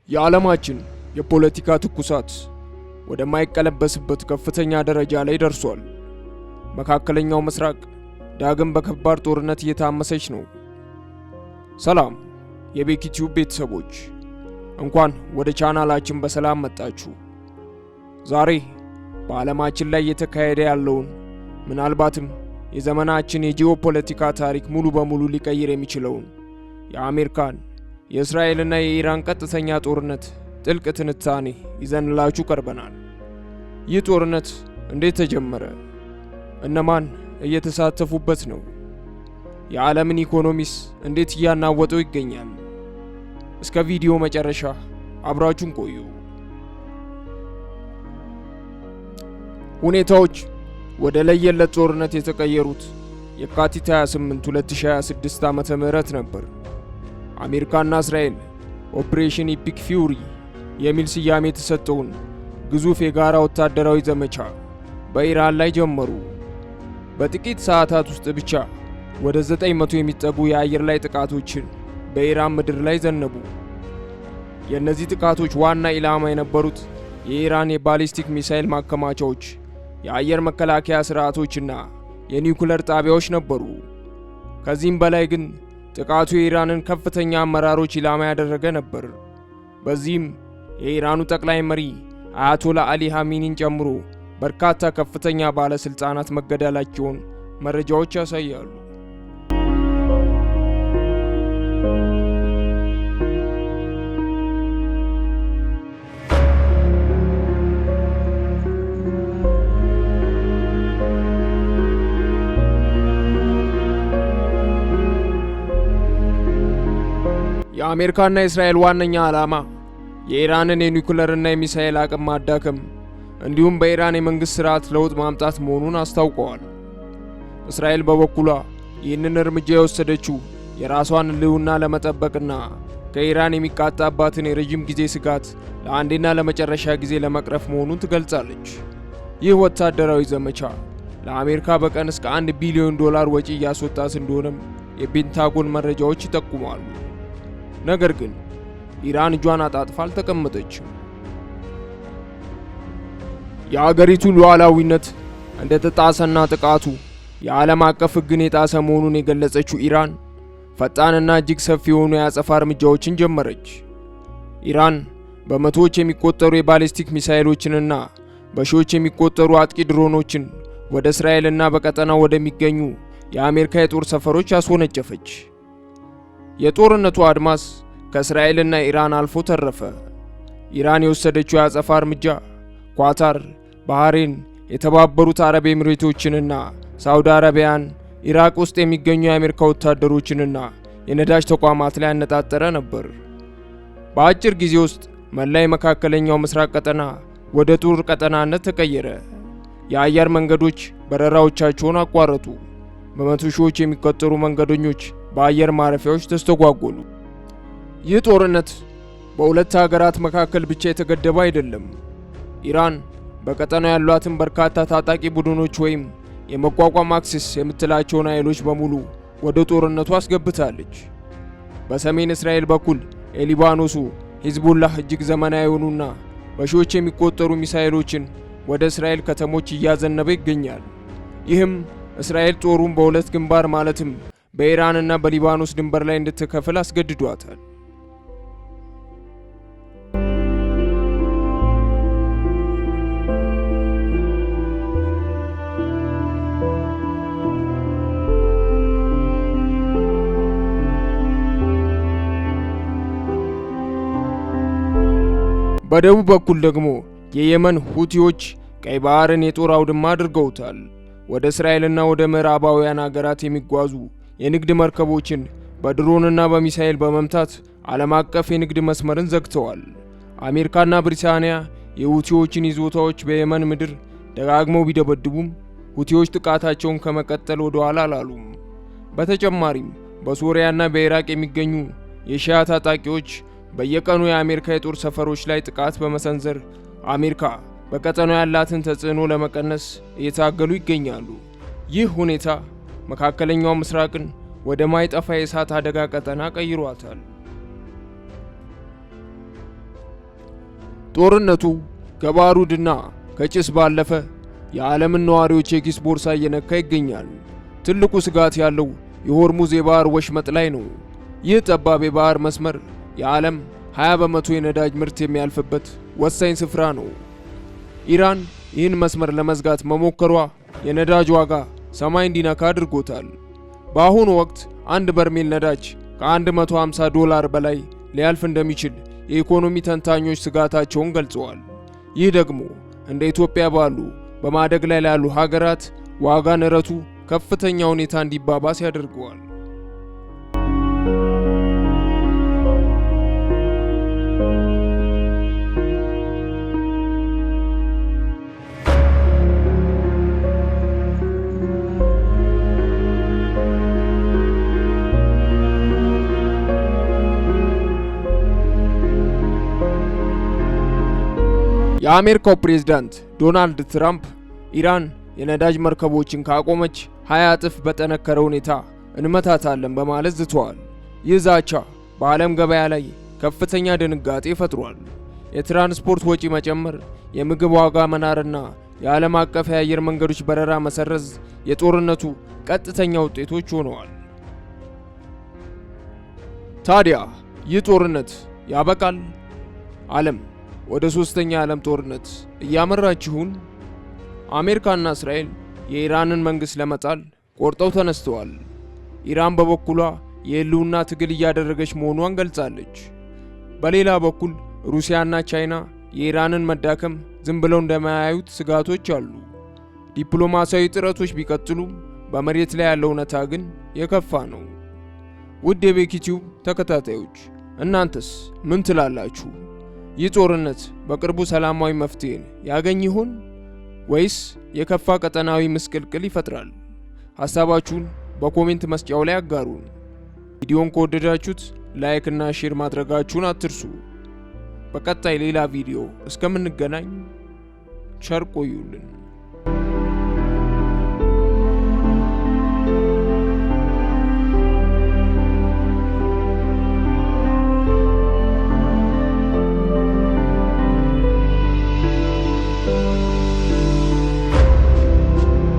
የዓለማችን የፖለቲካ ትኩሳት ወደማይቀለበስበት ከፍተኛ ደረጃ ላይ ደርሷል። መካከለኛው ምስራቅ ዳግም በከባድ ጦርነት እየታመሰች ነው። ሰላም የቤኪ ቲዩብ ቤተሰቦች፣ እንኳን ወደ ቻናላችን በሰላም መጣችሁ። ዛሬ በዓለማችን ላይ እየተካሄደ ያለውን ምናልባትም የዘመናችን የጂኦፖለቲካ ታሪክ ሙሉ በሙሉ ሊቀይር የሚችለውን የአሜሪካን የእስራኤልና የኢራን ቀጥተኛ ጦርነት ጥልቅ ትንታኔ ይዘንላችሁ ቀርበናል። ይህ ጦርነት እንዴት ተጀመረ? እነማን እየተሳተፉበት ነው? የዓለምን ኢኮኖሚስ እንዴት እያናወጠው ይገኛል? እስከ ቪዲዮ መጨረሻ አብራችሁን ቆዩ። ሁኔታዎች ወደ ለየለት ጦርነት የተቀየሩት የካቲት 28 2026 ዓመተ ምህረት ነበር። አሜሪካና እስራኤል ኦፕሬሽን ኢፒክ ፊውሪ የሚል ስያሜ የተሰጠውን ግዙፍ የጋራ ወታደራዊ ዘመቻ በኢራን ላይ ጀመሩ። በጥቂት ሰዓታት ውስጥ ብቻ ወደ 900 የሚጠጉ የአየር ላይ ጥቃቶችን በኢራን ምድር ላይ ዘነቡ። የእነዚህ ጥቃቶች ዋና ኢላማ የነበሩት የኢራን የባሊስቲክ ሚሳኤል ማከማቻዎች፣ የአየር መከላከያ ስርዓቶችና የኒውክለር ጣቢያዎች ነበሩ። ከዚህም በላይ ግን ጥቃቱ የኢራንን ከፍተኛ አመራሮች ኢላማ ያደረገ ነበር። በዚህም የኢራኑ ጠቅላይ መሪ አያቶላ አሊ ኻሜኒን ጨምሮ በርካታ ከፍተኛ ባለስልጣናት መገደላቸውን መረጃዎች ያሳያሉ። የአሜሪካና የእስራኤል ዋነኛ ዓላማ የኢራንን የኒውክለርና የሚሳኤል አቅም ማዳከም እንዲሁም በኢራን የመንግስት ስርዓት ለውጥ ማምጣት መሆኑን አስታውቀዋል። እስራኤል በበኩሏ ይህንን እርምጃ የወሰደችው የራሷን ሕልውና ለመጠበቅና ከኢራን የሚቃጣባትን የረጅም ጊዜ ስጋት ለአንዴና ለመጨረሻ ጊዜ ለመቅረፍ መሆኑን ትገልጻለች። ይህ ወታደራዊ ዘመቻ ለአሜሪካ በቀን እስከ $1 ቢሊዮን ወጪ እያስወጣት እንደሆነም የፔንታጎን መረጃዎች ይጠቁማሉ። ነገር ግን ኢራን እጇን አጣጥፋ አልተቀመጠችም። የአገሪቱ ሉዓላዊነት እንደተጣሰና ጥቃቱ የዓለም አቀፍ ሕግን የጣሰ መሆኑን የገለጸችው ኢራን ፈጣንና እጅግ ሰፊ የሆኑ የአጸፋ እርምጃዎችን ጀመረች። ኢራን በመቶዎች የሚቆጠሩ የባሊስቲክ ሚሳኤሎችንና በሺዎች የሚቆጠሩ አጥቂ ድሮኖችን ወደ እስራኤልና በቀጠናው ወደሚገኙ የአሜሪካ የጦር ሰፈሮች አስወነጨፈች። የጦርነቱ አድማስ ከእስራኤልና ኢራን አልፎ ተረፈ። ኢራን የወሰደችው የአጸፋ እርምጃ ኳታር፣ ባህሬን፣ የተባበሩት አረብ ኤሚሬቶችንና ሳውዲ አረቢያን፣ ኢራቅ ውስጥ የሚገኙ የአሜሪካ ወታደሮችንና የነዳጅ ተቋማት ላይ ያነጣጠረ ነበር። በአጭር ጊዜ ውስጥ መላ የመካከለኛው ምስራቅ ቀጠና ወደ ጦር ቀጠናነት ተቀየረ። የአየር መንገዶች በረራዎቻቸውን አቋረጡ። በመቶ ሺዎች የሚቆጠሩ መንገደኞች በአየር ማረፊያዎች ተስተጓጎሉ። ይህ ጦርነት በሁለት ሀገራት መካከል ብቻ የተገደበ አይደለም። ኢራን በቀጠናው ያሏትን በርካታ ታጣቂ ቡድኖች ወይም የመቋቋም አክሲስ የምትላቸውን ኃይሎች በሙሉ ወደ ጦርነቱ አስገብታለች። በሰሜን እስራኤል በኩል የሊባኖሱ ሂዝቡላህ እጅግ ዘመናዊ የሆኑና በሺዎች የሚቆጠሩ ሚሳኤሎችን ወደ እስራኤል ከተሞች እያዘነበ ይገኛል። ይህም እስራኤል ጦሩን በሁለት ግንባር ማለትም በኢራንና በሊባኖስ ድንበር ላይ እንድትከፍል አስገድዷታል። በደቡብ በኩል ደግሞ የየመን ሁቲዎች ቀይ ባህርን የጦር አውድማ አድርገውታል። ወደ እስራኤልና ወደ ምዕራባውያን ሀገራት የሚጓዙ የንግድ መርከቦችን በድሮንና በሚሳኤል በመምታት ዓለም አቀፍ የንግድ መስመርን ዘግተዋል። አሜሪካና ብሪታንያ የሁቲዎችን ይዞታዎች በየመን ምድር ደጋግመው ቢደበድቡም ሁቲዎች ጥቃታቸውን ከመቀጠል ወደ ኋላ አላሉም። በተጨማሪም በሶሪያና በኢራቅ የሚገኙ የሺያ ታጣቂዎች በየቀኑ የአሜሪካ የጦር ሰፈሮች ላይ ጥቃት በመሰንዘር አሜሪካ በቀጠናው ያላትን ተጽዕኖ ለመቀነስ እየታገሉ ይገኛሉ። ይህ ሁኔታ መካከለኛው ምስራቅን ወደ ማይጠፋ የእሳት አደጋ ቀጠና ቀይሯታል። ጦርነቱ ከባሩድና ከጭስ ባለፈ የዓለምን ነዋሪዎች የኪስ ቦርሳ እየነካ ይገኛል። ትልቁ ስጋት ያለው የሆርሙዝ የባህር ወሽመጥ ላይ ነው። ይህ ጠባብ የባህር መስመር የዓለም 20 በመቶ የነዳጅ ምርት የሚያልፍበት ወሳኝ ስፍራ ነው። ኢራን ይህን መስመር ለመዝጋት መሞከሯ የነዳጅ ዋጋ ሰማይ እንዲነካ አድርጎታል። በአሁኑ ወቅት አንድ በርሜል ነዳጅ ከ$150 በላይ ሊያልፍ እንደሚችል የኢኮኖሚ ተንታኞች ስጋታቸውን ገልጸዋል። ይህ ደግሞ እንደ ኢትዮጵያ ባሉ በማደግ ላይ ላሉ ሀገራት ዋጋ ንረቱ ከፍተኛ ሁኔታ እንዲባባስ ያደርገዋል። የአሜሪካው ፕሬዝዳንት ዶናልድ ትራምፕ ኢራን የነዳጅ መርከቦችን ካቆመች 20 እጥፍ በጠነከረ ሁኔታ እንመታታለን በማለት ዝተዋል። ይህ ዛቻ በዓለም ገበያ ላይ ከፍተኛ ድንጋጤ ፈጥሯል። የትራንስፖርት ወጪ መጨመር፣ የምግብ ዋጋ መናርና የዓለም አቀፍ የአየር መንገዶች በረራ መሰረዝ የጦርነቱ ቀጥተኛ ውጤቶች ሆነዋል። ታዲያ ይህ ጦርነት ያበቃል? ዓለም ወደ ሶስተኛ ዓለም ጦርነት እያመራች ይሁን? አሜሪካና እስራኤል የኢራንን መንግስት ለመጣል ቆርጠው ተነስተዋል። ኢራን በበኩሏ የህልውና ትግል እያደረገች መሆኗን ገልጻለች። በሌላ በኩል ሩሲያና ቻይና የኢራንን መዳከም ዝም ብለው እንደማያዩት ስጋቶች አሉ። ዲፕሎማሲያዊ ጥረቶች ቢቀጥሉም በመሬት ላይ ያለው እውነታ ግን የከፋ ነው። ውድ የቤኪቲዩብ ተከታታዮች እናንተስ ምን ትላላችሁ? ይህ ጦርነት በቅርቡ ሰላማዊ መፍትሄን ያገኝ ይሆን ወይስ የከፋ ቀጠናዊ ምስቅልቅል ይፈጥራል? ሐሳባችሁን በኮሜንት መስጫው ላይ አጋሩን። ቪዲዮን ከወደዳችሁት ላይክ እና ሼር ማድረጋችሁን አትርሱ። በቀጣይ ሌላ ቪዲዮ እስከምንገናኝ ቸር ቆዩልን።